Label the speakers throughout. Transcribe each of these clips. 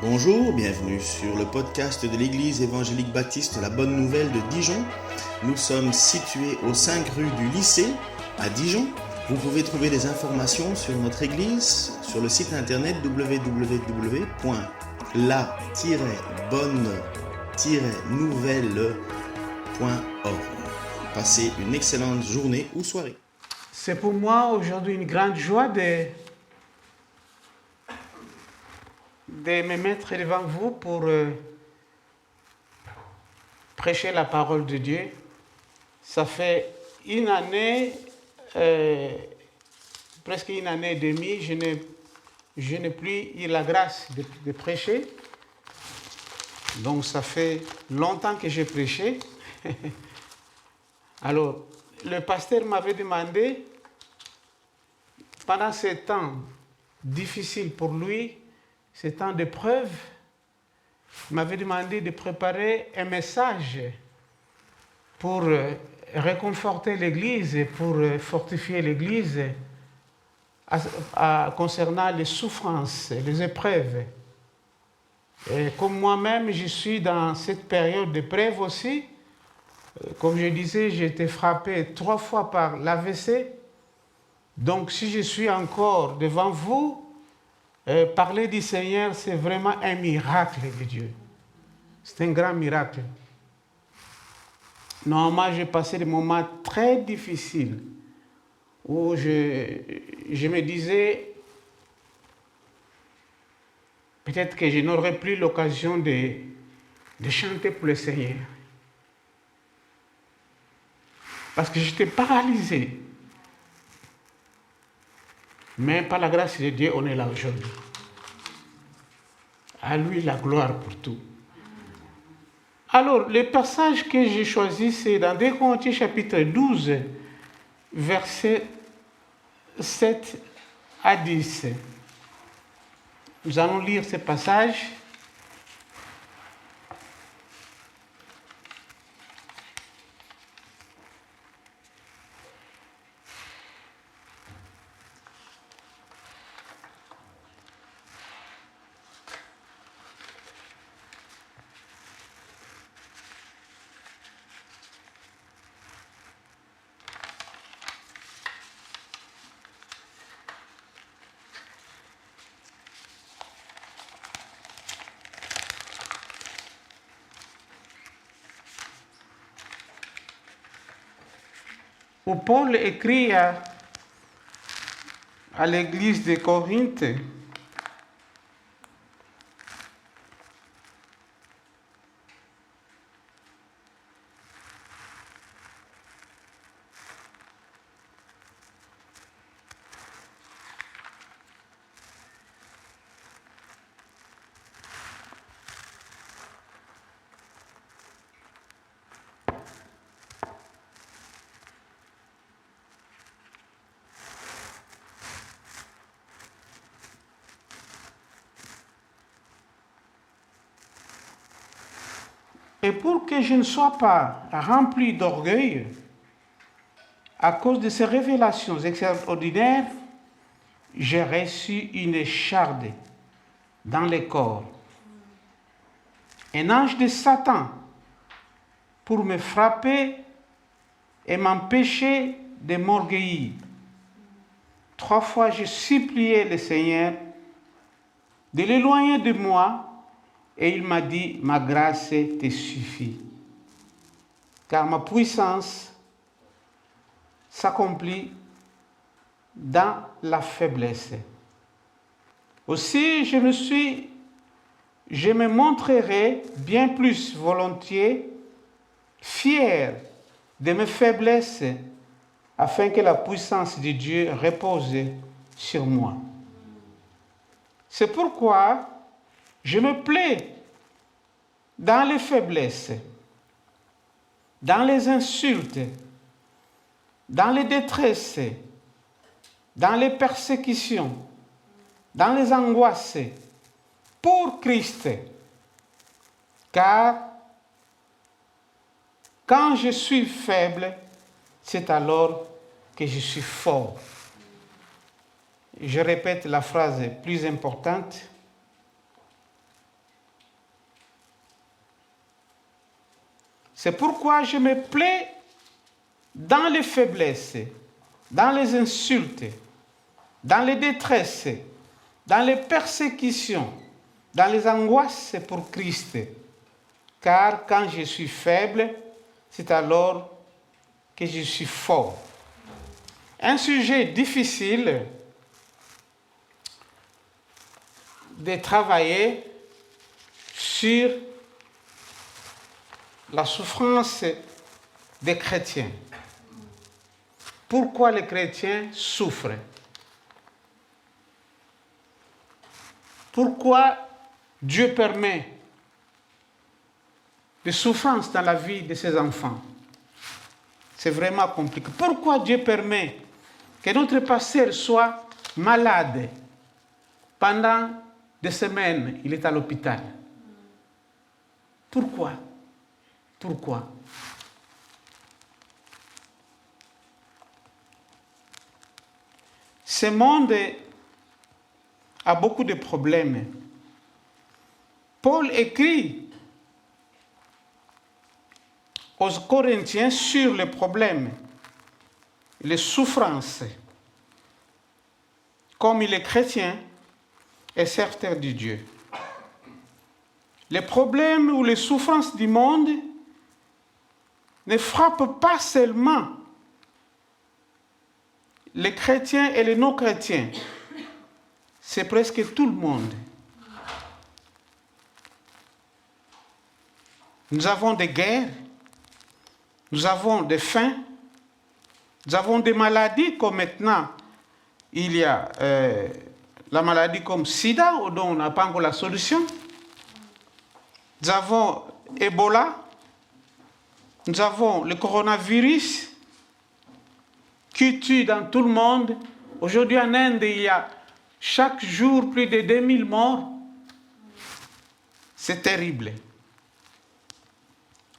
Speaker 1: Bonjour, bienvenue sur le podcast de l'Église évangélique baptiste La Bonne Nouvelle de Dijon. Nous sommes situés aux 5 rues du lycée à Dijon. Vous pouvez trouver des informations sur notre Église sur le site internet www.la-bonne-nouvelle.org. Passez une excellente journée ou soirée.
Speaker 2: C'est pour moi aujourd'hui une grande joie de me mettre devant vous pour prêcher la parole de Dieu. Ça fait une année, presque une année et demie, je n'ai plus eu la grâce de prêcher. Donc ça fait longtemps que j'ai prêché. Alors, le pasteur m'avait demandé, pendant ces temps difficiles pour lui, ces temps d'épreuve, il m'avait demandé de préparer un message pour réconforter l'Église et pour fortifier l'Église concernant les souffrances et les épreuves. Et comme moi-même, je suis dans cette période d'épreuve aussi. Comme je disais, j'ai été frappé 3 fois par l'AVC. Donc si je suis encore devant vous, parler du Seigneur, c'est vraiment un miracle de Dieu. C'est un grand miracle. Normalement, j'ai passé des moments très difficiles où je me disais, peut-être que je n'aurai plus l'occasion de chanter pour le Seigneur. Parce que j'étais paralysé. Mais par la grâce de Dieu, on est là aujourd'hui. À lui la gloire pour tout. Alors, le passage que j'ai choisi, c'est dans 2 Corinthiens chapitre 12, versets 7 à 10. Nous allons lire ce passage. Où Paul écrit à l'église de Corinthe, et pour que je ne sois pas rempli d'orgueil à cause de ces révélations extraordinaires, j'ai reçu une écharde dans le corps, un ange de Satan pour me frapper et m'empêcher de m'orgueillir. 3 fois, j'ai supplié le Seigneur de l'éloigner de moi. Et il m'a dit, ma grâce te suffit, car ma puissance s'accomplit dans la faiblesse. Aussi, je me montrerai bien plus volontiers fier de mes faiblesses, afin que la puissance de Dieu repose sur moi. C'est pourquoi je me plais dans les faiblesses, dans les insultes, dans les détresses, dans les persécutions, dans les angoisses, pour Christ. Car quand je suis faible, c'est alors que je suis fort. Je répète la phrase plus importante. C'est pourquoi je me plais dans les faiblesses, dans les insultes, dans les détresses, dans les persécutions, dans les angoisses pour Christ. Car quand je suis faible, c'est alors que je suis fort. Un sujet difficile de travailler sur la souffrance des chrétiens. Pourquoi les chrétiens souffrent? Pourquoi Dieu permet des souffrances dans la vie de ses enfants? C'est vraiment compliqué. Pourquoi Dieu permet que notre pasteur soit malade pendant des semaines? Il est à l'hôpital. Pourquoi? Pourquoi? Ce monde a beaucoup de problèmes. Paul écrit aux Corinthiens sur les problèmes, les souffrances. Comme il est chrétien et serviteur de Dieu. Les problèmes ou les souffrances du monde ne frappent pas seulement les chrétiens et les non-chrétiens. C'est presque tout le monde. Nous avons des guerres, nous avons des faim, nous avons des maladies comme maintenant. Il y a la maladie comme SIDA, dont on n'a pas encore la solution. Nous avons Ebola, nous avons le coronavirus qui tue dans tout le monde. Aujourd'hui en Inde, il y a chaque jour plus de 2000 morts. C'est terrible.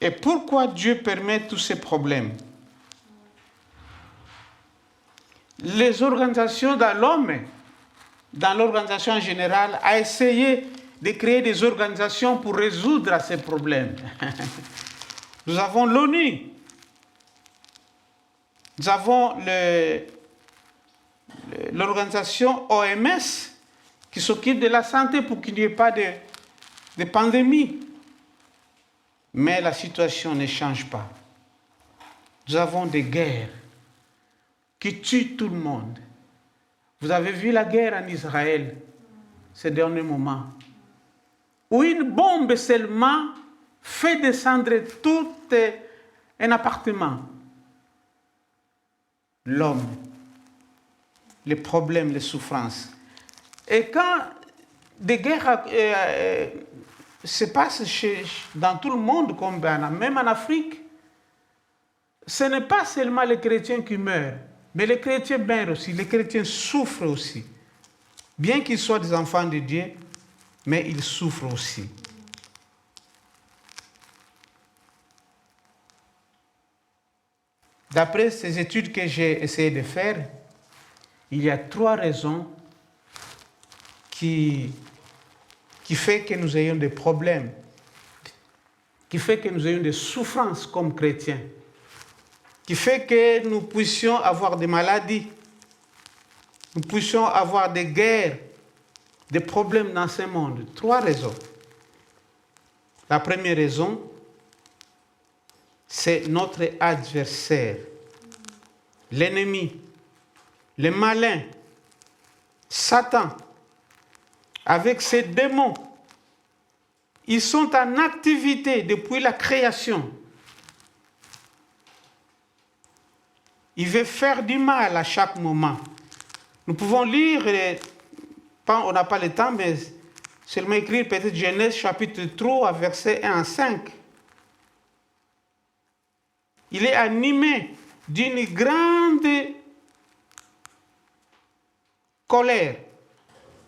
Speaker 2: Et pourquoi Dieu permet tous ces problèmes? Les organisations dans l'homme, dans l'organisation en général, a essayé de créer des organisations pour résoudre ces problèmes. Nous avons l'ONU, nous avons l'organisation OMS qui s'occupe de la santé pour qu'il n'y ait pas de pandémie. Mais la situation ne change pas. Nous avons des guerres qui tuent tout le monde. Vous avez vu la guerre en Israël ces derniers moments, où une bombe seulement fait descendre tout un appartement. L'homme, les problèmes, les souffrances. Et quand des guerres se passent dans tout le monde, comme même en Afrique, ce n'est pas seulement les chrétiens qui meurent, mais les chrétiens meurent aussi, les chrétiens souffrent aussi. Bien qu'ils soient des enfants de Dieu, mais ils souffrent aussi. D'après ces études que j'ai essayé de faire, il y a 3 raisons qui fait que nous ayons des problèmes, qui fait que nous ayons des souffrances comme chrétiens, qui fait que nous puissions avoir des maladies, nous puissions avoir des guerres, des problèmes dans ce monde. 3 raisons. La première raison, c'est notre adversaire, l'ennemi, le malin, Satan, avec ses démons. Ils sont en activité depuis la création. Il veut faire du mal à chaque moment. Nous pouvons lire, on n'a pas le temps, mais seulement écrire peut-être Genèse chapitre 3, versets 1 à 5. Il est animé d'une grande colère.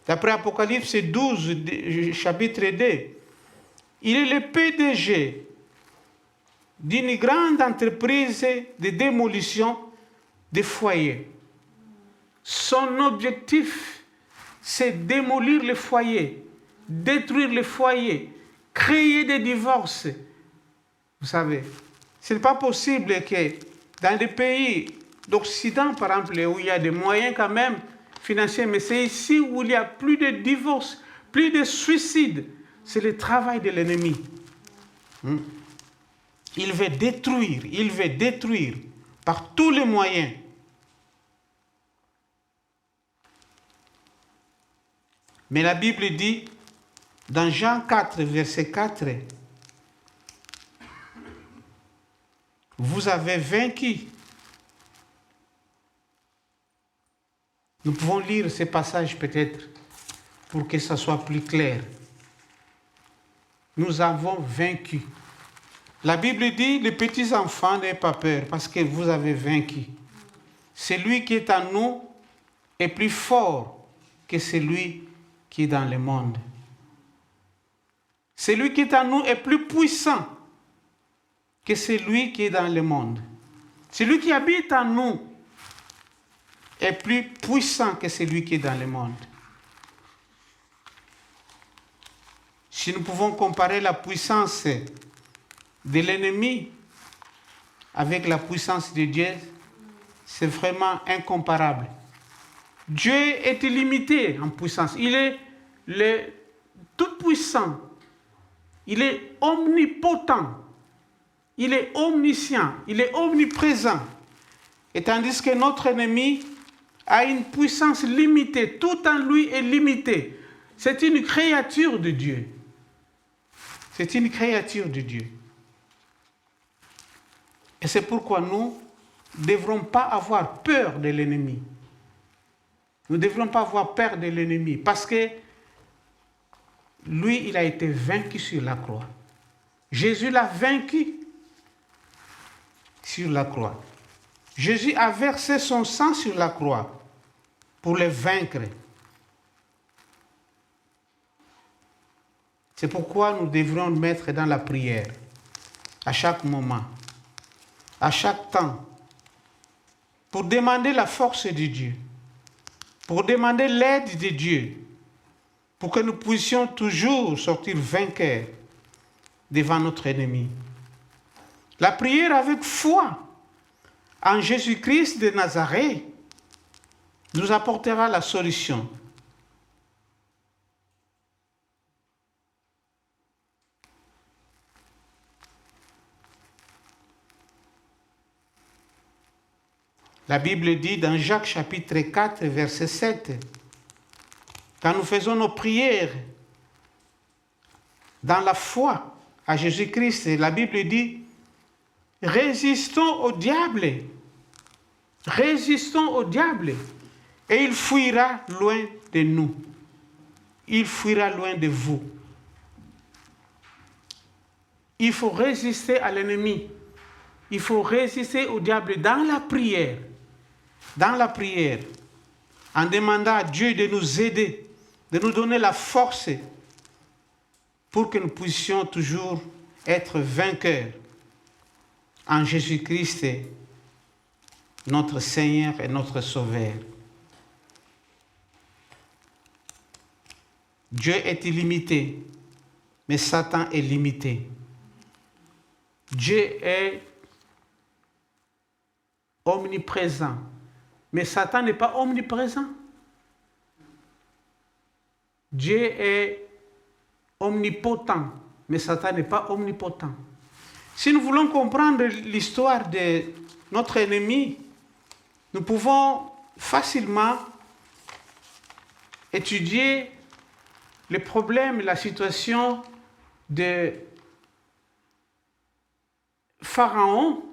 Speaker 2: D'après Apocalypse 12, chapitre 2, il est le PDG d'une grande entreprise de démolition des foyers. Son objectif, c'est démolir les foyers, détruire les foyers, créer des divorces, Vous savez, ce n'est pas possible que dans des pays d'Occident, par exemple, où il y a des moyens quand même financiers, mais c'est ici où il y a plus de divorces, plus de suicides. C'est le travail de l'ennemi. Il veut détruire par tous les moyens. Mais la Bible dit, dans Jean 4, verset 4, vous avez vaincu. Nous pouvons lire ces passages peut-être pour que ça soit plus clair. Nous avons vaincu. La Bible dit, les petits enfants, n'ayez pas peur parce que vous avez vaincu. Celui qui est en nous est plus fort que celui qui est dans le monde. Celui qui est en nous est plus puissant que celui qui est dans le monde. Celui qui habite en nous est plus puissant que celui qui est dans le monde. Si nous pouvons comparer la puissance de l'ennemi avec la puissance de Dieu, c'est vraiment incomparable. Dieu est illimité en puissance. Il est le tout-puissant. Il est omnipotent. Il est omniscient. Il est omniprésent. Et tandis que notre ennemi a une puissance limitée. Tout en lui est limité. C'est une créature de Dieu. C'est une créature de Dieu. Et c'est pourquoi nous ne devrons pas avoir peur de l'ennemi. Nous ne devrons pas avoir peur de l'ennemi parce que lui, il a été vaincu sur la croix. Jésus l'a vaincu sur la croix. Jésus a versé son sang sur la croix pour le vaincre. C'est pourquoi nous devrons nous mettre dans la prière à chaque moment, à chaque temps, pour demander la force de Dieu, pour demander l'aide de Dieu, pour que nous puissions toujours sortir vainqueurs devant notre ennemi. La prière avec foi en Jésus-Christ de Nazareth nous apportera la solution. La Bible dit dans Jacques chapitre 4, verset 7, quand nous faisons nos prières dans la foi à Jésus-Christ, la Bible dit, résistons au diable, et il fuira loin de nous, il fuira loin de vous. Il faut résister à l'ennemi, il faut résister au diable dans la prière, en demandant à Dieu de nous aider, de nous donner la force pour que nous puissions toujours être vainqueurs en Jésus-Christ, notre Seigneur et notre Sauveur. Dieu est illimité, mais Satan est limité. Dieu est omniprésent, mais Satan n'est pas omniprésent. Dieu est omnipotent, mais Satan n'est pas omnipotent. Si nous voulons comprendre l'histoire de notre ennemi, nous pouvons facilement étudier les problèmes, la situation de Pharaon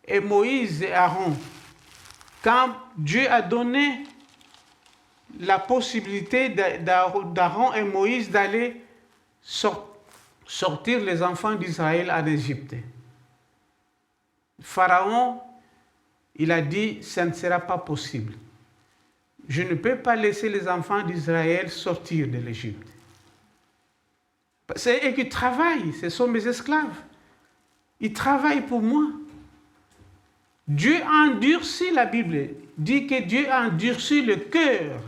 Speaker 2: et Moïse et Aaron. Quand Dieu a donné la possibilité d'Aaron et Moïse d'aller sortir les enfants d'Israël en Égypte. Pharaon, il a dit, ça ne sera pas possible. Je ne peux pas laisser les enfants d'Israël sortir de l'Égypte. C'est eux qui travaillent, ce sont mes esclaves. Ils travaillent pour moi. Dieu a endurci, la Bible dit que Dieu a endurci le cœur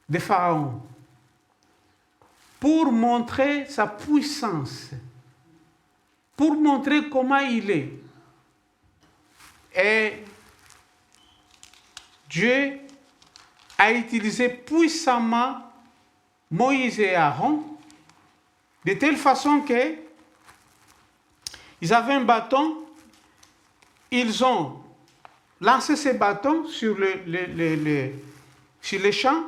Speaker 2: de Pharaon pour montrer sa puissance pour montrer comment il est. Et Dieu a utilisé puissamment Moïse et Aaron, de telle façon que ils avaient un bâton, ils ont lancé ces bâtons sur les champs,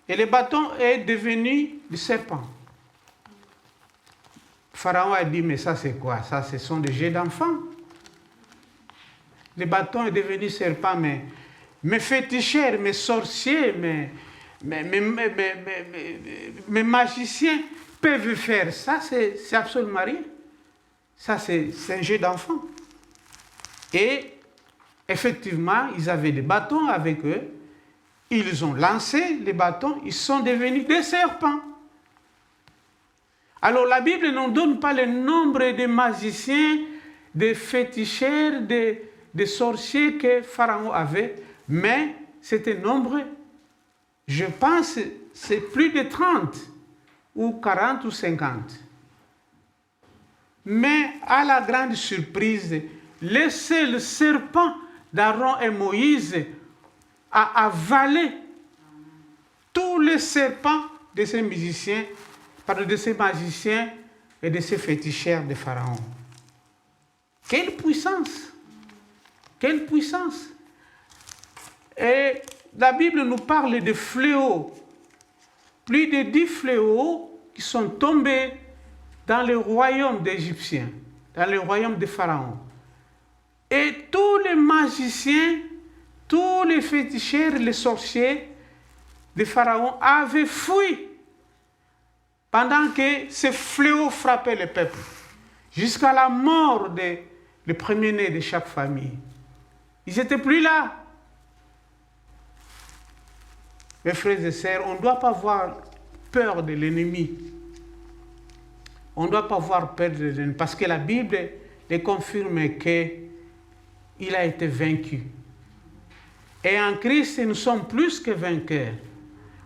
Speaker 2: et le bâton est devenu le serpent. Pharaon a dit, mais ça c'est quoi? Ça, ce sont des jets d'enfants. Le bâton est devenu serpent, mais mes féticheurs, mes sorciers, mes magiciens peuvent faire ça, c'est absolument rien. Ça, c'est un jeu d'enfant. Et effectivement, ils avaient des bâtons avec eux. Ils ont lancé les bâtons, ils sont devenus des serpents. Alors la Bible ne nous donne pas le nombre de magiciens, de féticheurs, de sorciers que Pharaon avait, mais c'était nombreux. Je pense que c'est plus de 30 ou 40 ou 50. Mais à la grande surprise, le seul serpent d'Aaron et Moïse a avalé tous les serpents de ces magiciens et de ces féticheurs de Pharaon. Quelle puissance! Quelle puissance! Et la Bible nous parle de fléaux. Plus de 10 fléaux qui sont tombés dans le royaume des Égyptiens, dans le royaume de Pharaon. Et tous les magiciens, tous les féticheurs, les sorciers de Pharaon avaient fui pendant que ces fléaux frappaient le peuple, jusqu'à la mort des premiers-nés de chaque famille. Ils n'étaient plus là. Mes frères et sœurs, on ne doit pas avoir peur de l'ennemi. On ne doit pas avoir peur de l'ennemi, parce que la Bible les confirme qu'il a été vaincu. Et en Christ, nous sommes plus que vainqueurs.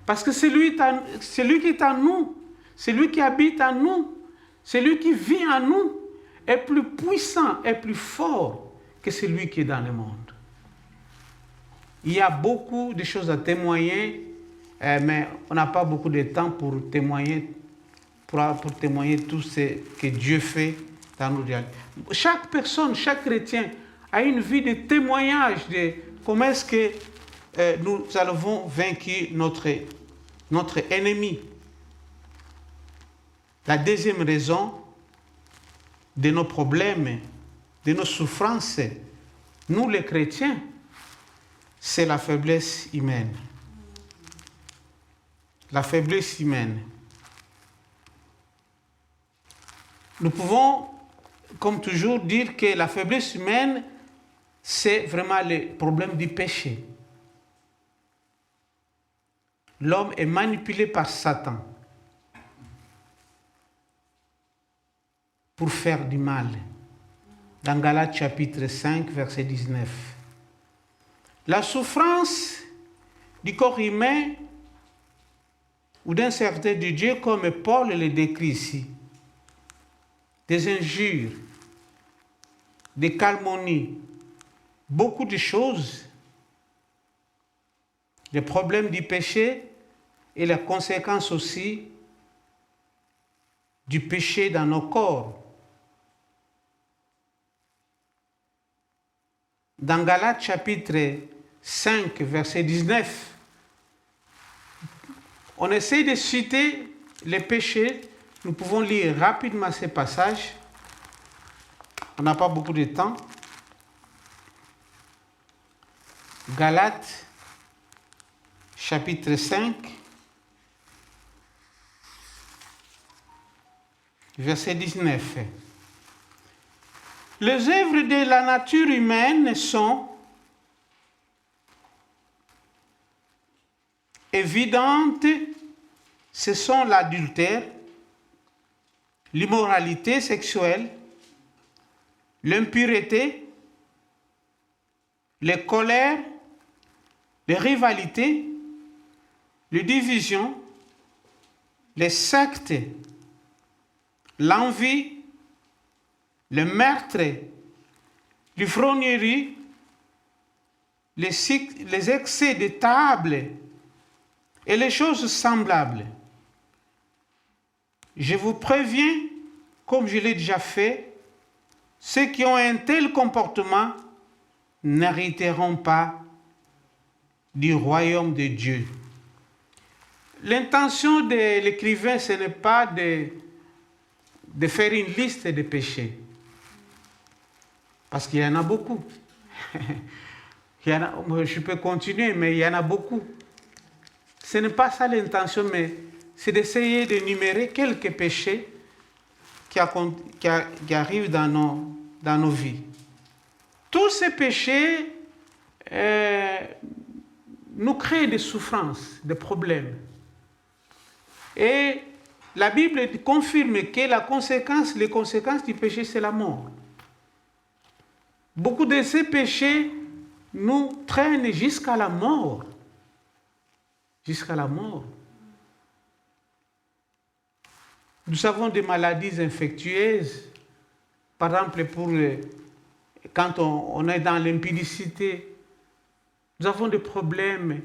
Speaker 2: Parce que c'est lui qui est en nous, c'est lui qui habite en nous, c'est lui qui vit en nous, est plus puissant et plus fort que celui qui est dans le monde. Il y a beaucoup de choses à témoigner, mais on n'a pas beaucoup de temps pour témoigner tout ce que Dieu fait dans nos réalités. Chaque personne, chaque chrétien a une vie de témoignage de comment est-ce que nous avons vaincu notre ennemi. La deuxième raison de nos problèmes, de nos souffrances, nous les chrétiens, c'est la faiblesse humaine. La faiblesse humaine. Nous pouvons, comme toujours, dire que la faiblesse humaine, c'est vraiment le problème du péché. L'homme est manipulé par Satan pour faire du mal. Dans Galates chapitre 5, verset 19. La souffrance du corps humain ou d'un serviteur de Dieu, comme Paul le décrit ici, des injures, des calomnies, beaucoup de choses, les problèmes du péché et les conséquences aussi du péché dans nos corps. Dans Galates chapitre 5, verset 19, on essaie de citer les péchés. Nous pouvons lire rapidement ces passages. On n'a pas beaucoup de temps. Galates, chapitre 5, verset 19. Les œuvres de la nature humaine sont évidentes. Ce sont l'adultère, l'immoralité sexuelle, l'impureté, les colères, les rivalités, les divisions, les sectes, l'envie, le meurtre, l'ivrognerie, les excès de table et les choses semblables. Je vous préviens, comme je l'ai déjà fait, ceux qui ont un tel comportement n'hériteront pas du royaume de Dieu. L'intention de l'écrivain, ce n'est pas de faire une liste de péchés, parce qu'il y en a beaucoup. Je peux continuer, mais il y en a beaucoup. Ce n'est pas ça l'intention, mais c'est d'essayer d'énumérer quelques péchés qui arrivent dans nos vies. Tous ces péchés nous créent des souffrances, des problèmes. Et la Bible confirme que les conséquences du péché, c'est la mort. Beaucoup de ces péchés nous traînent jusqu'à la mort. Jusqu'à la mort. Nous avons des maladies infectieuses, par exemple quand on est dans l'impudicité, nous avons des problèmes,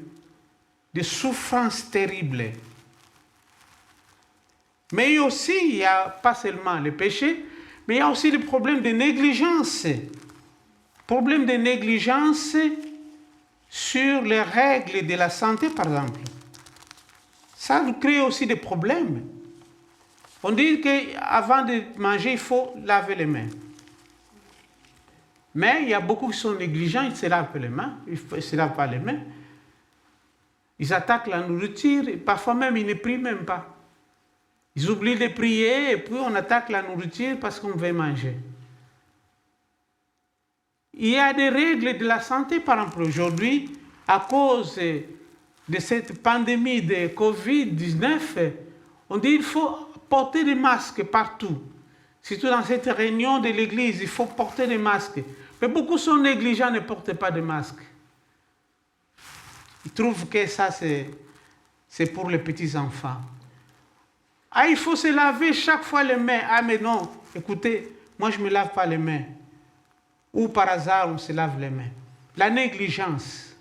Speaker 2: des souffrances terribles. Mais aussi, il n'y a pas seulement le péché, mais il y a aussi des problèmes de négligence. Problèmes de négligence sur les règles de la santé, par exemple. Ça nous crée aussi des problèmes. On dit qu'avant de manger, il faut laver les mains. Mais il y a beaucoup qui sont négligents, ils ne se lavent pas les mains, ils ne se lavent pas les mains. Ils attaquent la nourriture, et parfois même ils ne prient même pas. Ils oublient de prier et puis on attaque la nourriture parce qu'on veut manger. Il y a des règles de la santé, par exemple, aujourd'hui, à cause de cette pandémie de Covid-19, on dit qu'il faut porter des masques partout. Surtout dans cette réunion de l'église, il faut porter des masques. Mais beaucoup sont négligents, ne portent pas de masques. Ils trouvent que ça, c'est pour les petits-enfants. Ah, il faut se laver chaque fois les mains. Ah, mais non, écoutez, moi je ne me lave pas les mains. Ou par hasard, on se lave les mains. La négligence.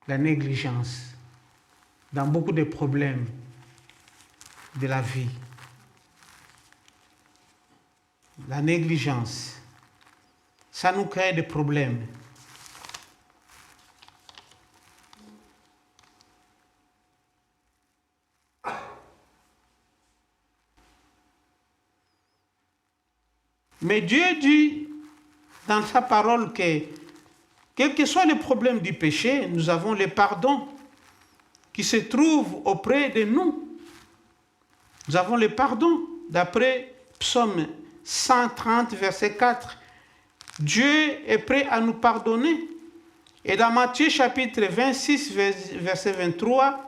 Speaker 2: La négligence. Dans beaucoup de problèmes de la vie. La négligence. Ça nous crée des problèmes. Mais Dieu dit dans sa parole que, quel que soit le problème du péché, nous avons le pardon qui se trouve auprès de nous. Nous avons le pardon, d'après Psaume 130, verset 4. Dieu est prêt à nous pardonner. Et dans Matthieu chapitre 26, verset 23,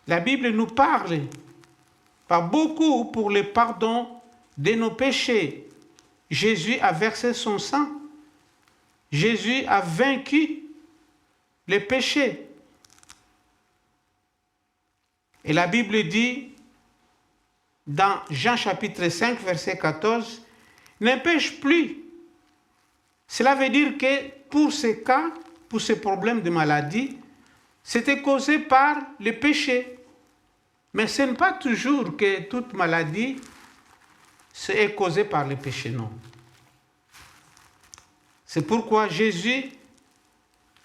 Speaker 2: la Bible nous parle par beaucoup pour le pardon de nos péchés. Jésus a versé son sang. Jésus a vaincu les péchés. Et la Bible dit, dans Jean chapitre 5, verset 14, ne pêche plus. Cela veut dire que pour ces cas, pour ces problèmes de maladie, c'était causé par le péché. Mais ce n'est pas toujours que toute maladie est causée par le péché, non. C'est pourquoi Jésus,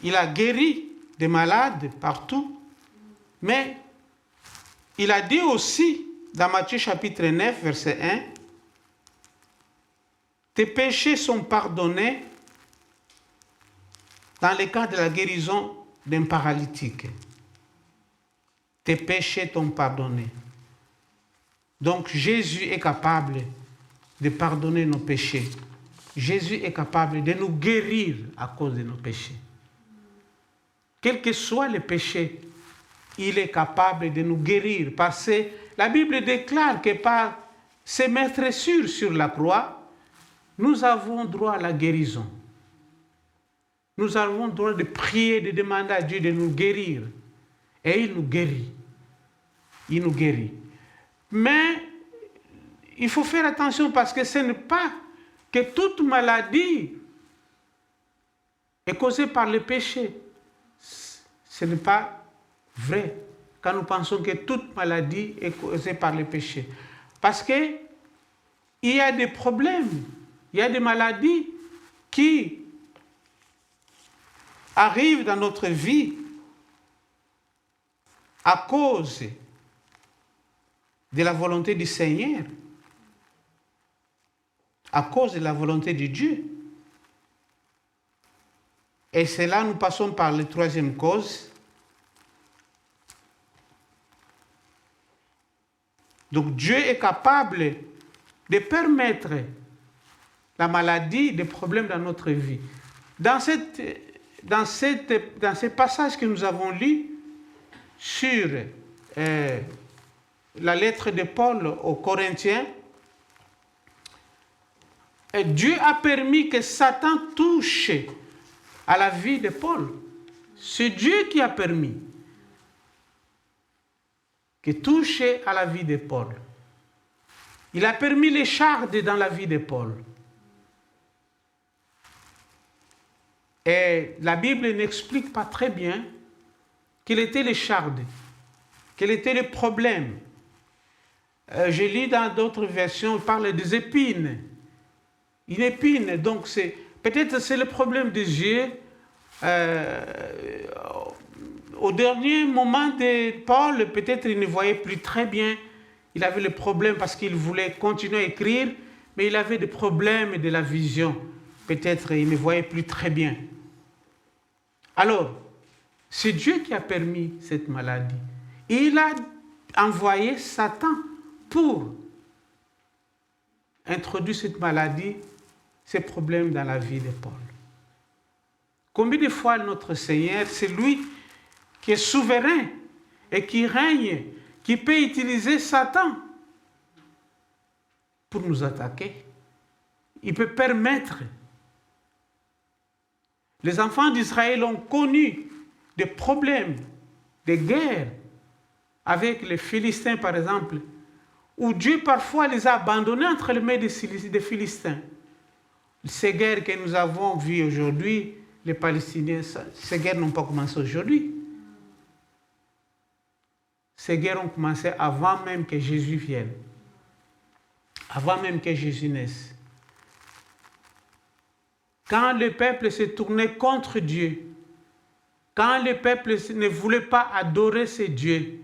Speaker 2: il a guéri des malades partout, mais il a dit aussi, dans Matthieu chapitre 9, verset 1, « Tes péchés sont pardonnés dans le cas de la guérison d'un paralytique. Tes péchés t'ont pardonné. » Donc Jésus est capable de pardonner nos péchés. Jésus est capable de nous guérir à cause de nos péchés. Quel que soit le péché, il est capable de nous guérir. Parce que la Bible déclare que par ses meurtrissures sur la croix, nous avons droit à la guérison. Nous avons le droit de prier, de demander à Dieu de nous guérir. Et il nous guérit. Il nous guérit. Mais il faut faire attention parce que ce n'est pas que toute maladie est causée par le péché. Ce n'est pas vrai quand nous pensons que toute maladie est causée par le péché. Parce qu'il y a des problèmes, il y a des maladies qui arrivent dans notre vie à cause de la volonté du Seigneur, à cause de la volonté de Dieu. Et c'est là nous passons par la troisième cause. Donc Dieu est capable de permettre la maladie, des problèmes dans notre vie. Dans ces passages que nous avons lus sur la lettre de Paul aux Corinthiens, Dieu a permis que Satan touche à la vie de Paul. C'est Dieu qui a permis qu'il touche à la vie de Paul. Il a permis les chardes dans la vie de Paul. Et la Bible n'explique pas très bien quels étaient les chardes, quel était le problème. Je lis dans d'autres versions, il parle des épines. Une épine, donc peut-être c'est le problème de Dieu. Au dernier moment de Paul, peut-être il ne voyait plus très bien. Il avait le problème parce qu'il voulait continuer à écrire, mais il avait des problèmes de la vision. Peut-être il ne voyait plus très bien. Alors, c'est Dieu qui a permis cette maladie. Il a envoyé Satan pour introduire cette maladie, ces problèmes dans la vie de Paul. Combien de fois notre Seigneur, c'est lui qui est souverain et qui règne, qui peut utiliser Satan pour nous attaquer. Il peut permettre. Les enfants d'Israël ont connu des problèmes, des guerres avec les Philistins, par exemple, où Dieu parfois les a abandonnés entre les mains des Philistins. Ces guerres que nous avons vues aujourd'hui, les Palestiniens, ces guerres n'ont pas commencé aujourd'hui. Ces guerres ont commencé avant même que Jésus vienne, avant même que Jésus naisse. Quand le peuple se tournait contre Dieu, quand le peuple ne voulait pas adorer ces dieux,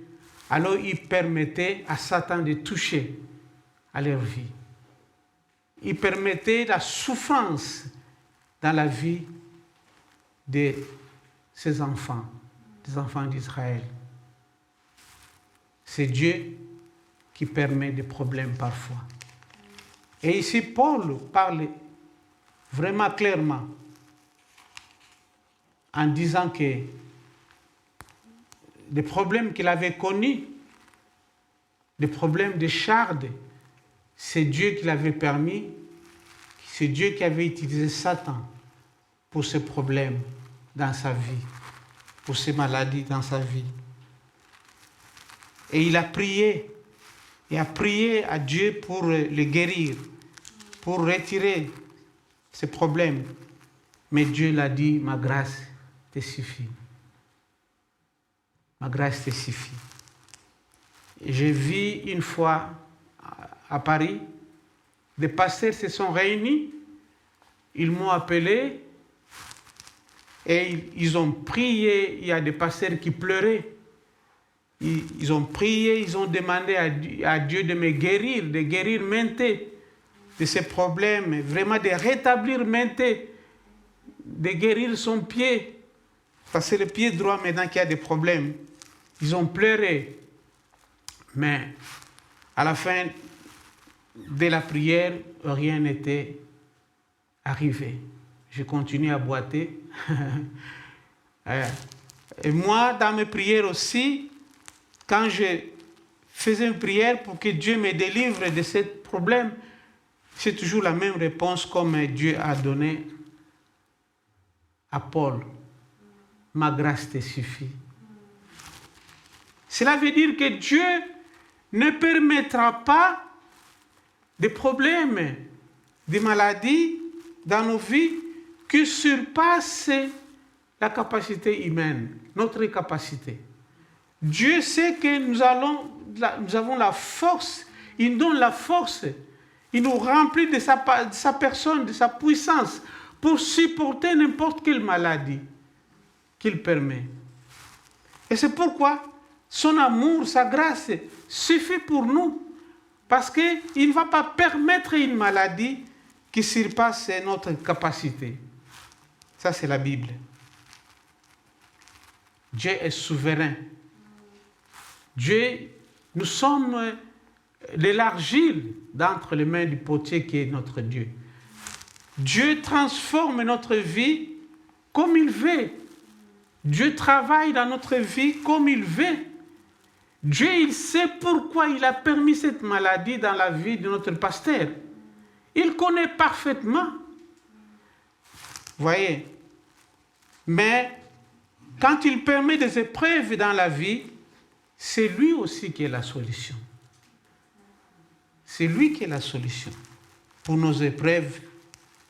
Speaker 2: alors il permettait à Satan de toucher à leur vie. Il permettait la souffrance dans la vie de ses enfants, des enfants d'Israël. C'est Dieu qui permet des problèmes parfois. Et ici, Paul parle vraiment clairement en disant que les problèmes qu'il avait connus, les problèmes de chardes, c'est Dieu qui l'avait permis, c'est Dieu qui avait utilisé Satan pour ces problèmes dans sa vie, pour ces maladies dans sa vie. Et il a prié à Dieu pour le guérir, pour retirer ces problèmes. Mais Dieu l'a dit, ma grâce te suffit. Ma grâce te suffit. J'ai vu une fois à Paris, des pasteurs se sont réunis, ils m'ont appelé et ils ont prié. Il y a des pasteurs qui pleuraient. Ils ont prié, ils ont demandé à Dieu de me guérir, de guérir Menté de ses problèmes, vraiment de rétablir Menté, de guérir son pied, parce que c'est le pied droit maintenant qui a des problèmes. Ils ont pleuré, mais à la fin de la prière, rien n'était arrivé. Je continue à boiter. Et moi, dans mes prières aussi, quand je faisais une prière pour que Dieu me délivre de ce problème, c'est toujours la même réponse comme Dieu a donné à Paul, ma grâce te suffit. Cela veut dire que Dieu ne permettra pas des problèmes, des maladies dans nos vies qui surpassent la capacité humaine, notre capacité. Dieu sait que nous avons la force, il nous donne la force, il nous remplit de sa personne, de sa puissance pour supporter n'importe quelle maladie qu'il permet. Et c'est pourquoi son amour, sa grâce suffit pour nous. Parce qu'il ne va pas permettre une maladie qui surpasse notre capacité. Ça, c'est la Bible. Dieu est souverain. Dieu, nous sommes de l'argile d'entre les mains du potier qui est notre Dieu. Dieu transforme notre vie comme il veut. Dieu travaille dans notre vie comme il veut. Dieu, il sait pourquoi il a permis cette maladie dans la vie de notre pasteur. Il connaît parfaitement. Voyez. Mais quand il permet des épreuves dans la vie, c'est lui aussi qui est la solution. C'est lui qui est la solution pour nos épreuves,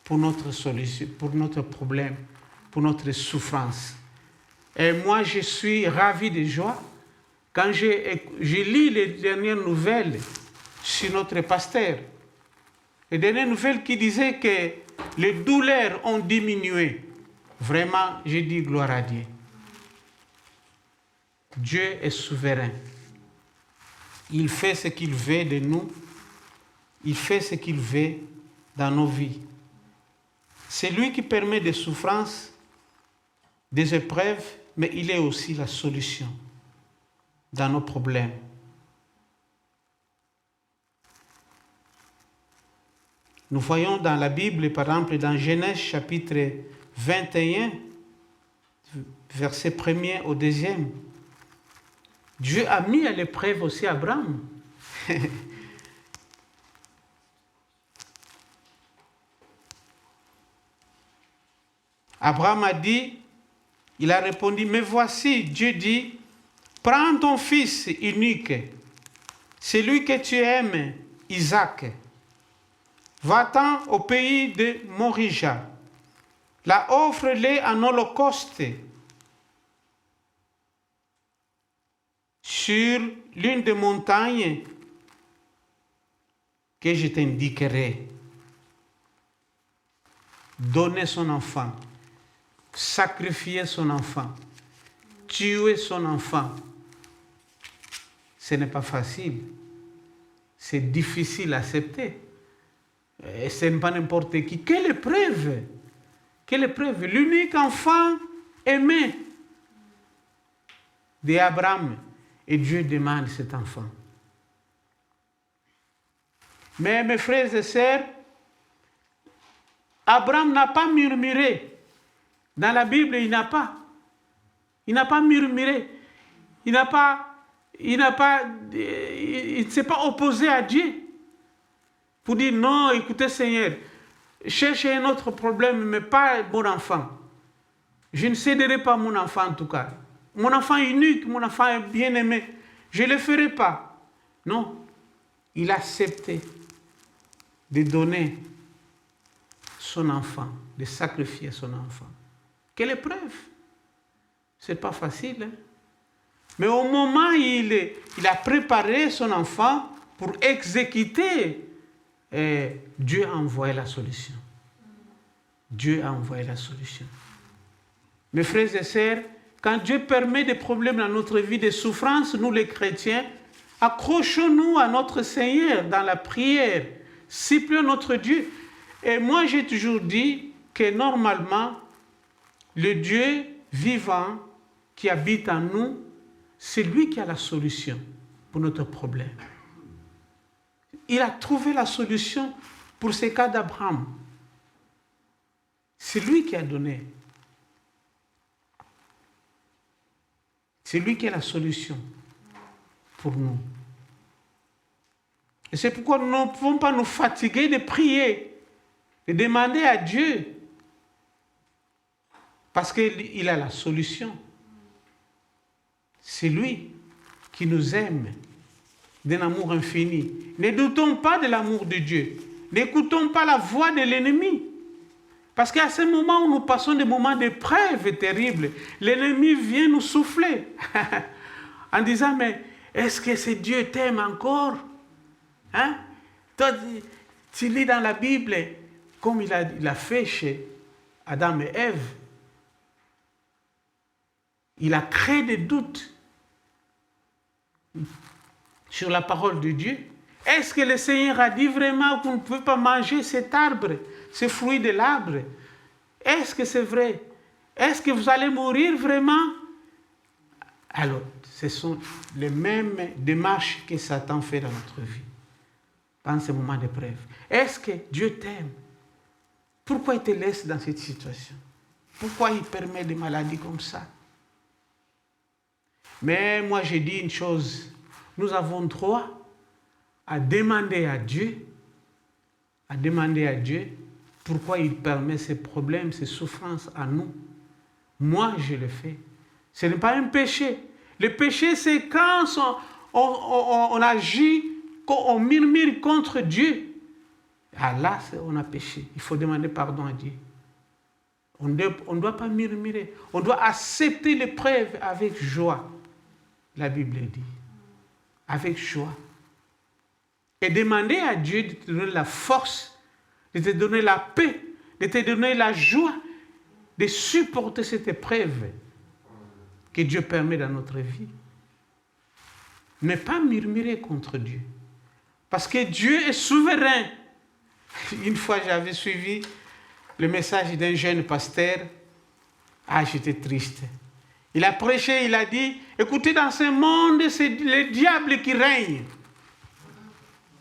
Speaker 2: pour notre solution, pour notre problème, pour notre souffrance. Et moi, je suis ravi de joie quand je lis les dernières nouvelles sur notre pasteur. Les dernières nouvelles qui disaient que les douleurs ont diminué. Vraiment, je dis gloire à Dieu. Dieu est souverain. Il fait ce qu'il veut de nous. Il fait ce qu'il veut dans nos vies. C'est lui qui permet des souffrances, des épreuves, mais il est aussi la solution dans nos problèmes. Nous voyons dans la Bible, par exemple, dans Genèse chapitre 21, verset 1er au 2e, Dieu a mis à l'épreuve aussi Abraham. Abraham a dit, il a répondu, mais voici, Dieu dit, prends ton fils unique, celui que tu aimes, Isaac, va-t'en au pays de Morija, là offre-le en holocauste sur l'une des montagnes que je t'indiquerai. Donner son enfant, sacrifier son enfant, tuer son enfant, ce n'est pas facile. C'est difficile à accepter. Et ce n'est pas n'importe qui. Quelle épreuve! Quelle épreuve! L'unique enfant aimé d'Abraham. Et Dieu demande cet enfant. Mais mes frères et sœurs, Abraham n'a pas murmuré. Dans la Bible, il n'a pas murmuré. Il ne s'est pas opposé à Dieu pour dire non, écoutez Seigneur, cherchez un autre problème, mais pas mon enfant. Je ne céderai pas mon enfant en tout cas. Mon enfant unique, mon enfant bien-aimé, je ne le ferai pas. Non, il a accepté de donner son enfant, de sacrifier son enfant. Quelle épreuve! Ce n'est pas facile. Hein? Mais au moment où il a préparé son enfant pour exécuter, Dieu a envoyé la solution. Dieu a envoyé la solution. Mes frères et sœurs, quand Dieu permet des problèmes dans notre vie, des souffrances, nous les chrétiens, accrochons-nous à notre Seigneur dans la prière, supplions notre Dieu. Et moi, j'ai toujours dit que normalement, le Dieu vivant qui habite en nous, c'est lui qui a la solution pour notre problème. Il a trouvé la solution pour ce cas d'Abraham. C'est lui qui a donné. C'est lui qui a la solution pour nous. Et c'est pourquoi nous ne pouvons pas nous fatiguer de prier, de demander à Dieu. Parce qu'il a la solution. C'est lui qui nous aime d'un amour infini. Ne doutons pas de l'amour de Dieu. N'écoutons pas la voix de l'ennemi. Parce qu'à ce moment où nous passons des moments d'épreuve terribles, l'ennemi vient nous souffler en disant, mais est-ce que ce Dieu t'aime encore? Hein? Toi, tu lis dans la Bible, comme il a fait chez Adam et Ève. Il a créé des doutes sur la parole de Dieu. Est-ce que le Seigneur a dit vraiment que vous ne pouvez pas manger cet arbre, ce fruit de l'arbre? Est-ce que c'est vrai? Est-ce que vous allez mourir vraiment? Alors, ce sont les mêmes démarches que Satan fait dans notre vie, dans ces moments d'épreuve. Est-ce que Dieu t'aime? Pourquoi il te laisse dans cette situation? Pourquoi il permet des maladies comme ça? Mais moi, j'ai dit une chose. Nous avons droit à demander à Dieu pourquoi il permet ces problèmes, ces souffrances à nous. Moi, je le fais. Ce n'est pas un péché. Le péché, c'est quand on agit, quand on murmure contre Dieu. Ah là, on a péché. Il faut demander pardon à Dieu. On ne doit pas murmurer. On doit accepter l'épreuve avec joie. La Bible dit. Avec joie. Et demander à Dieu de te donner la force, de te donner la paix, de te donner la joie, de supporter cette épreuve que Dieu permet dans notre vie. Ne pas murmurer contre Dieu. Parce que Dieu est souverain. Une fois, j'avais suivi le message d'un jeune pasteur. Ah, j'étais triste. Il a prêché, il a dit, écoutez, dans ce monde, c'est le diable qui règne.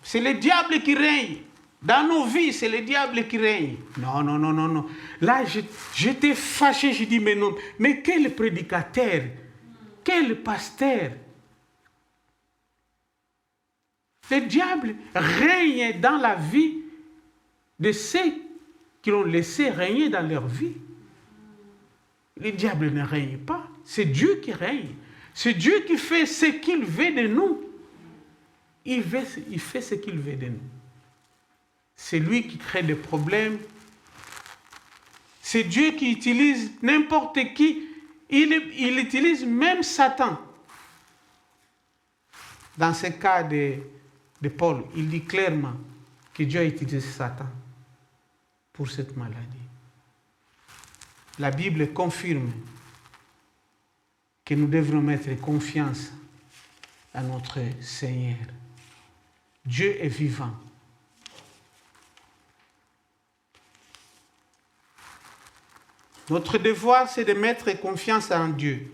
Speaker 2: C'est le diable qui règne. Dans nos vies, c'est le diable qui règne. Non. Là, j'étais fâché, j'ai dit, mais non, mais quel prédicateur, quel pasteur. Le diable règne dans la vie de ceux qui l'ont laissé régner dans leur vie. Le diable ne règne pas. C'est Dieu qui règne. C'est Dieu qui fait ce qu'il veut de nous. Il fait ce qu'il veut de nous. C'est lui qui crée des problèmes. C'est Dieu qui utilise n'importe qui. Il utilise même Satan. Dans ce cas de Paul, il dit clairement que Dieu a utilisé Satan pour cette maladie. La Bible confirme que nous devons mettre confiance à notre Seigneur. Dieu est vivant. Notre devoir, c'est de mettre confiance en Dieu.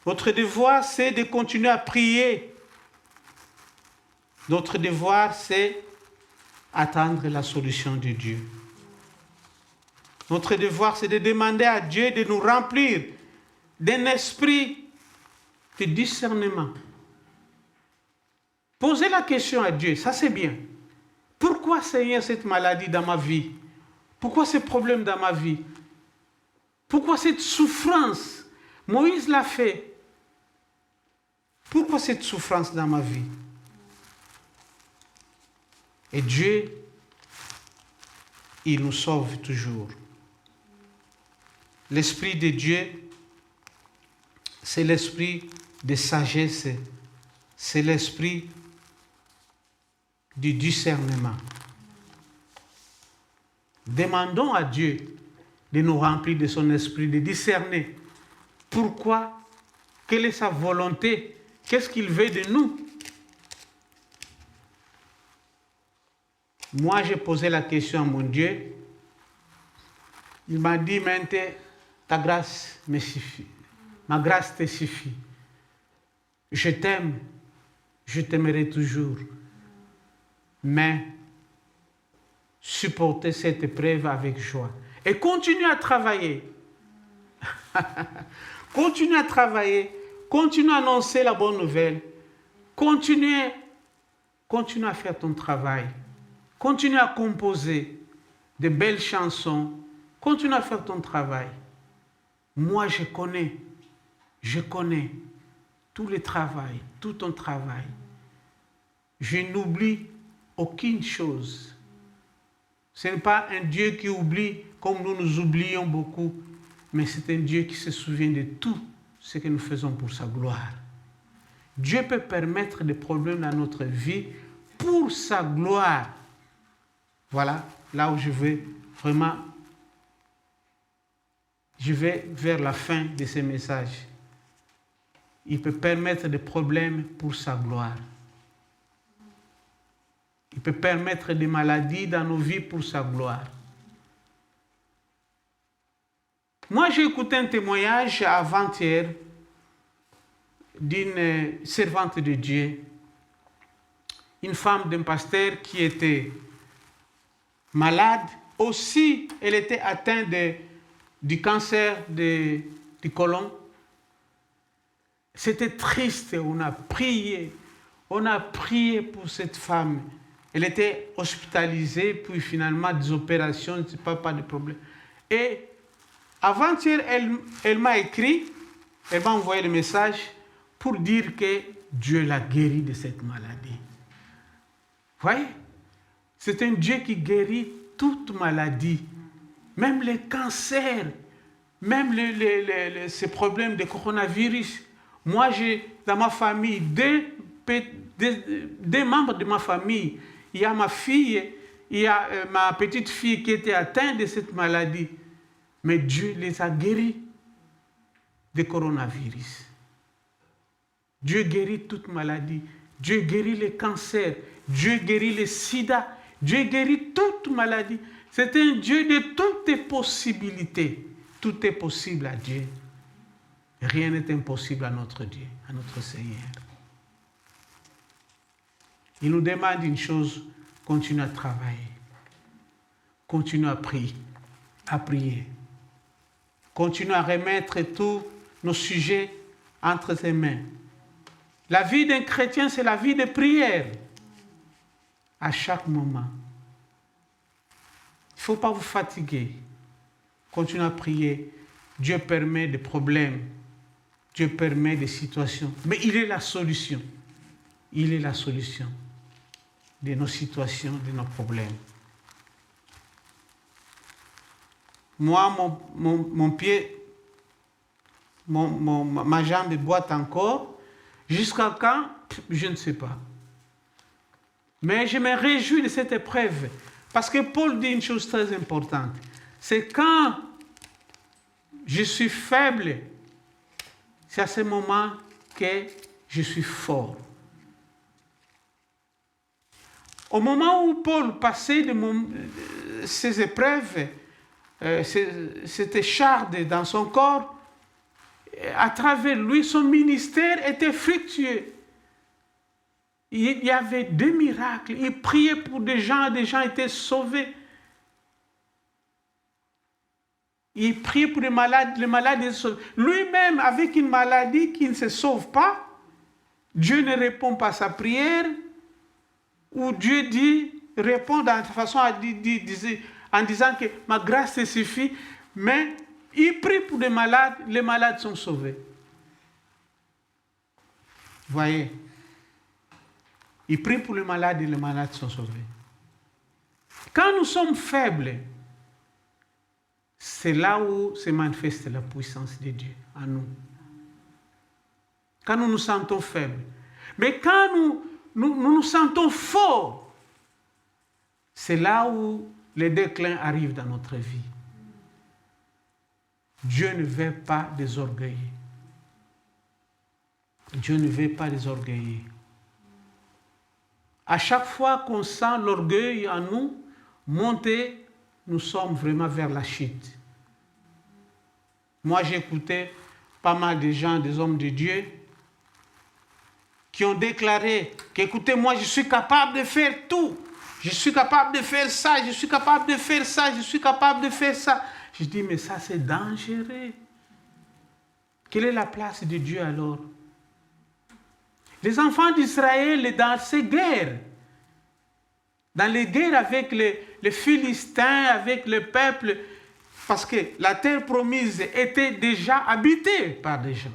Speaker 2: Notre devoir, c'est de continuer à prier. Notre devoir, c'est attendre la solution de Dieu. Notre devoir, c'est de demander à Dieu de nous remplir d'un esprit de discernement. Posez la question à Dieu, ça c'est bien. Pourquoi, Seigneur, cette maladie dans ma vie? Pourquoi ce problème dans ma vie? Pourquoi cette souffrance? Moïse l'a fait. Pourquoi cette souffrance dans ma vie? Et Dieu, il nous sauve toujours. L'Esprit de Dieu, c'est l'esprit de sagesse, c'est l'esprit du discernement. Demandons à Dieu de nous remplir de son esprit, de discerner pourquoi, quelle est sa volonté, qu'est-ce qu'il veut de nous. Moi, j'ai posé la question à mon Dieu. Il m'a dit, maintenant, ta grâce me suffit. Ma grâce te suffit. Je t'aime. Je t'aimerai toujours. Mais supporter cette épreuve avec joie. Et continue à travailler. Continue à travailler. Continue à annoncer la bonne nouvelle. Continue à faire ton travail. Continue à composer de belles chansons. Continue à faire ton travail. Moi, je connais tout le travail, tout ton travail. Je n'oublie aucune chose. Ce n'est pas un Dieu qui oublie comme nous oublions beaucoup, mais c'est un Dieu qui se souvient de tout ce que nous faisons pour sa gloire. Dieu peut permettre des problèmes dans notre vie pour sa gloire. Voilà, là où je vais vraiment, je vais vers la fin de ce message. Il peut permettre des problèmes pour sa gloire. Il peut permettre des maladies dans nos vies pour sa gloire. Moi, j'ai écouté un témoignage avant-hier d'une servante de Dieu, une femme d'un pasteur qui était malade. Aussi, elle était atteinte du cancer du côlon. C'était triste, on a prié pour cette femme. Elle était hospitalisée, puis finalement des opérations, pas de problème. Et avant-hier, elle m'a écrit, elle m'a envoyé le message pour dire que Dieu l'a guérie de cette maladie. Vous voyez? C'est un Dieu qui guérit toute maladie, même les cancers, même ces problèmes de coronavirus. Moi, j'ai dans ma famille deux membres de ma famille. Il y a ma fille, il y a ma petite fille qui était atteinte de cette maladie. Mais Dieu les a guéris du coronavirus. Dieu guérit toute maladie. Dieu guérit les cancers. Dieu guérit le sida. Dieu guérit toute maladie. C'est un Dieu de toutes les possibilités. Tout est possible à Dieu. Rien n'est impossible à notre Dieu, à notre Seigneur. Il nous demande une chose, continue à travailler. Continue à prier. Continue à remettre tous nos sujets entre ses mains. La vie d'un chrétien, c'est la vie de prière. À chaque moment. Il ne faut pas vous fatiguer. Continuez à prier. Dieu permet des problèmes. Dieu permet des situations. Mais il est la solution. Il est la solution de nos situations, de nos problèmes. Moi, mon pied, ma jambe boite encore. Jusqu'à quand? Je ne sais pas. Mais je me réjouis de cette épreuve. Parce que Paul dit une chose très importante. C'est quand je suis faible, c'est à ce moment que je suis fort. Au moment où Paul passait ces épreuves, cette écharde dans son corps, à travers lui, son ministère était fructueux. Il y avait des miracles. Il priait pour des gens étaient sauvés. Il priait pour les malades étaient sauvés. Lui-même, avec une maladie qui ne se sauve pas, Dieu ne répond pas à sa prière, ou Dieu répond de façon en disant que ma grâce te suffit, mais il prie pour les malades sont sauvés. Voyez, il prie pour les malades et les malades sont sauvés. Quand nous sommes faibles, c'est là où se manifeste la puissance de Dieu en nous. Quand nous nous sentons faibles. Mais quand nous nous sentons forts, c'est là où le déclin arrive dans notre vie. Dieu ne veut pas des orgueilleux. Dieu ne veut pas des orgueilleux. À chaque fois qu'on sent l'orgueil en nous monter, nous sommes vraiment vers la chute. Moi, j'ai écouté pas mal de gens, des hommes de Dieu, qui ont déclaré qu'écoutez, moi, je suis capable de faire tout. Je suis capable de faire ça, je suis capable de faire ça, je suis capable de faire ça. Je dis, mais ça, c'est dangereux. Quelle est la place de Dieu alors? Les enfants d'Israël, dans ces guerres, dans les guerres avec les Philistins, avec le peuple, parce que la terre promise était déjà habitée par des gens.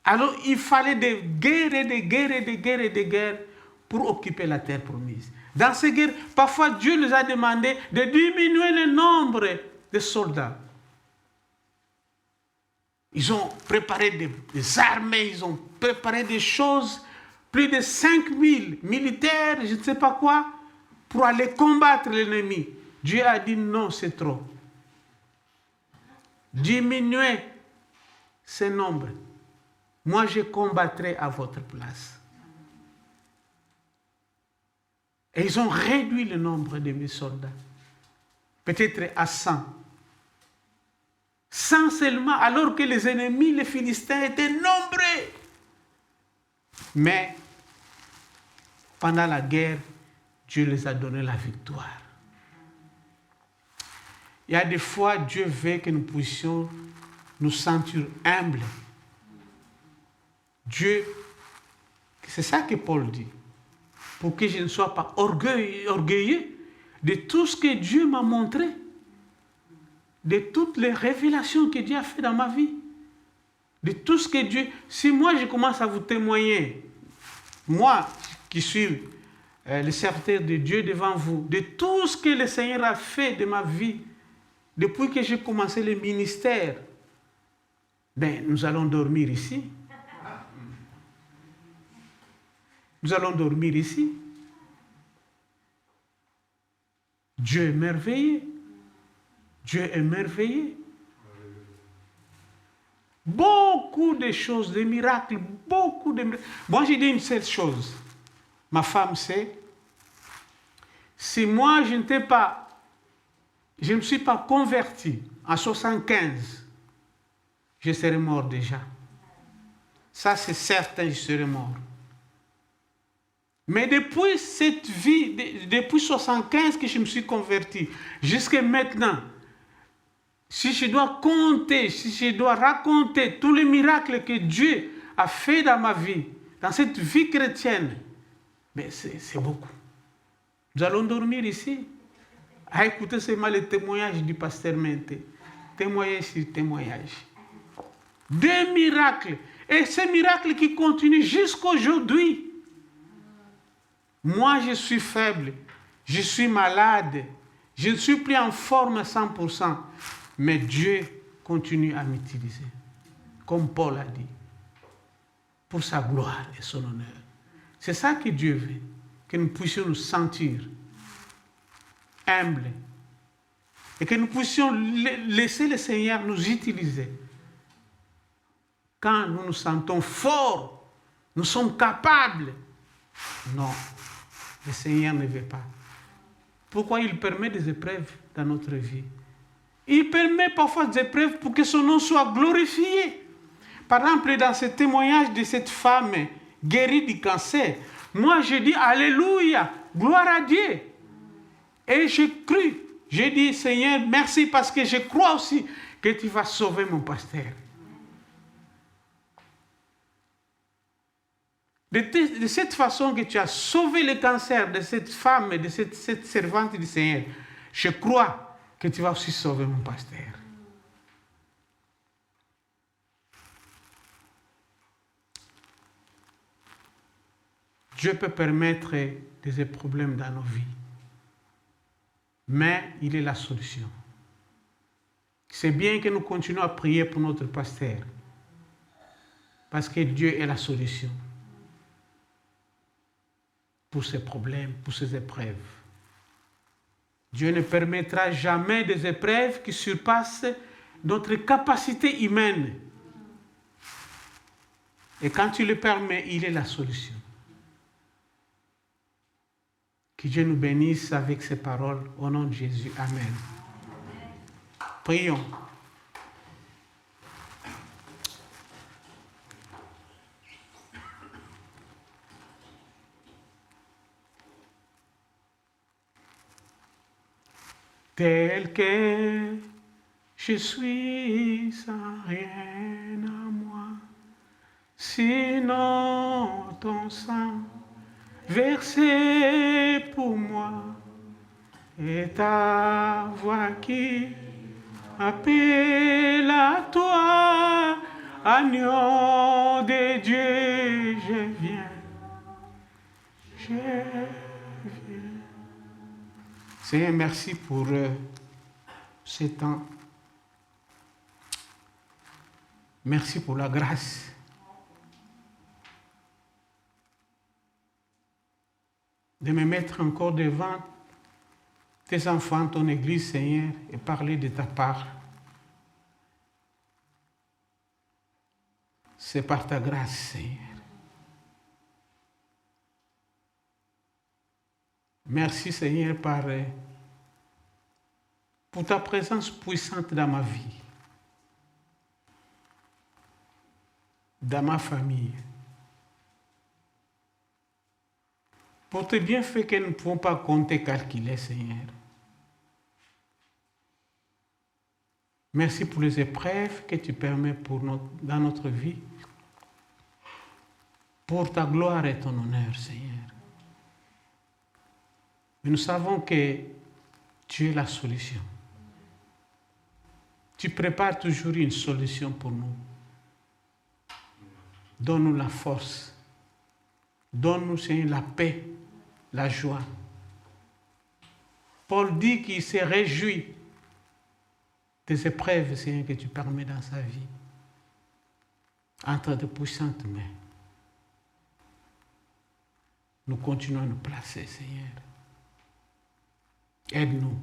Speaker 2: Alors il fallait des guerres et des guerres et des guerres et des guerres pour occuper la terre promise. Dans ces guerres, parfois Dieu nous a demandé de diminuer le nombre de soldats. Ils ont préparé des armées, ils ont préparé des choses, plus de 5000 militaires, je ne sais pas quoi, pour aller combattre l'ennemi. Dieu a dit non, c'est trop. Diminuez ce nombre. Moi, je combattrai à votre place. Et ils ont réduit le nombre de mes soldats, peut-être à 100. 100 seulement, alors que les ennemis, les Philistins, étaient nombreux. Mais pendant la guerre, Dieu les a donné la victoire. Il y a des fois, Dieu veut que nous puissions nous sentir humbles. Dieu, c'est ça que Paul dit, pour que je ne sois pas orgueilleux de tout ce que Dieu m'a montré, de toutes les révélations que Dieu a fait dans ma vie, de tout ce que Dieu... Si moi je commence à vous témoigner, moi qui suis le serviteur de Dieu devant vous, de tout ce que le Seigneur a fait de ma vie, depuis que j'ai commencé le ministère, ben, nous allons dormir ici. Nous allons dormir ici. Dieu est merveilleux. Dieu est merveilleux. Beaucoup de choses, des miracles, beaucoup de miracles. Moi, j'ai dit une seule chose. Ma femme sait. Si moi, je ne me suis pas converti en 75, je serais mort déjà. Ça, c'est certain, je serais mort. Mais depuis cette vie, depuis 75 que je me suis converti, jusqu'à maintenant, si je dois compter, si je dois raconter tous les miracles que Dieu a fait dans ma vie, dans cette vie chrétienne, mais c'est beaucoup. Nous allons dormir ici, à écouter seulement les témoignages du pasteur Menté. Témoignage sur témoignage. 2 miracles. Et ces miracles qui continuent jusqu'aujourd'hui. Moi, je suis faible, je suis malade, je ne suis plus en forme à 100%, mais Dieu continue à m'utiliser, comme Paul a dit, pour sa gloire et son honneur. C'est ça que Dieu veut, que nous puissions nous sentir humbles et que nous puissions laisser le Seigneur nous utiliser. Quand nous nous sentons forts, nous sommes capables. Non. Le Seigneur ne veut pas. Pourquoi il permet des épreuves dans notre vie? Il permet parfois des épreuves pour que son nom soit glorifié. Par exemple, dans ce témoignage de cette femme guérie du cancer, moi je dis Alléluia, gloire à Dieu. Et j'ai cru, j'ai dit Seigneur, merci parce que je crois aussi que tu vas sauver mon pasteur. De cette façon que tu as sauvé le cancer de cette femme et de cette servante du Seigneur, je crois que tu vas aussi sauver mon pasteur. Dieu peut permettre des problèmes dans nos vies, mais il est la solution. C'est bien que nous continuons à prier pour notre pasteur, parce que Dieu est la solution pour ces problèmes, pour ces épreuves. Dieu ne permettra jamais des épreuves qui surpassent notre capacité humaine. Et quand tu le permets, il est la solution. Que Dieu nous bénisse avec ces paroles. Au nom de Jésus. Amen. Prions. Tel que je suis sans rien à moi, sinon ton sang versé pour moi et ta voix qui appelle à toi, agneau de Dieu, je viens. Je viens. Seigneur, merci pour ce temps. Merci pour la grâce. De me mettre encore devant tes enfants, ton Église, Seigneur, et parler de ta part. C'est par ta grâce, Seigneur. Merci, Seigneur, pour ta présence puissante dans ma vie, dans ma famille, pour tes bienfaits que nous ne pouvons pas compter, calculer, Seigneur. Merci pour les épreuves que tu permets dans notre vie, pour ta gloire et ton honneur, Seigneur. Mais nous savons que tu es la solution. Tu prépares toujours une solution pour nous. Donne-nous la force. Donne-nous, Seigneur, la paix, la joie. Paul dit qu'il se réjouit des épreuves, Seigneur, que tu permets dans sa vie. Entre de puissantes mains. Nous continuons à nous placer, Seigneur. Aide-nous.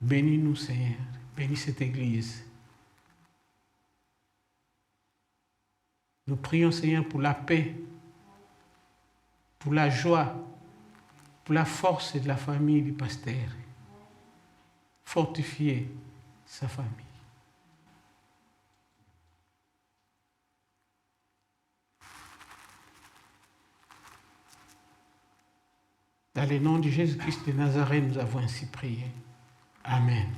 Speaker 2: Bénis-nous, Seigneur. Bénis cette Église. Nous prions, Seigneur, pour la paix, pour la joie, pour la force de la famille du pasteur. Fortifier sa famille. Dans le nom de Jésus-Christ de Nazareth, nous avons ainsi prié. Amen.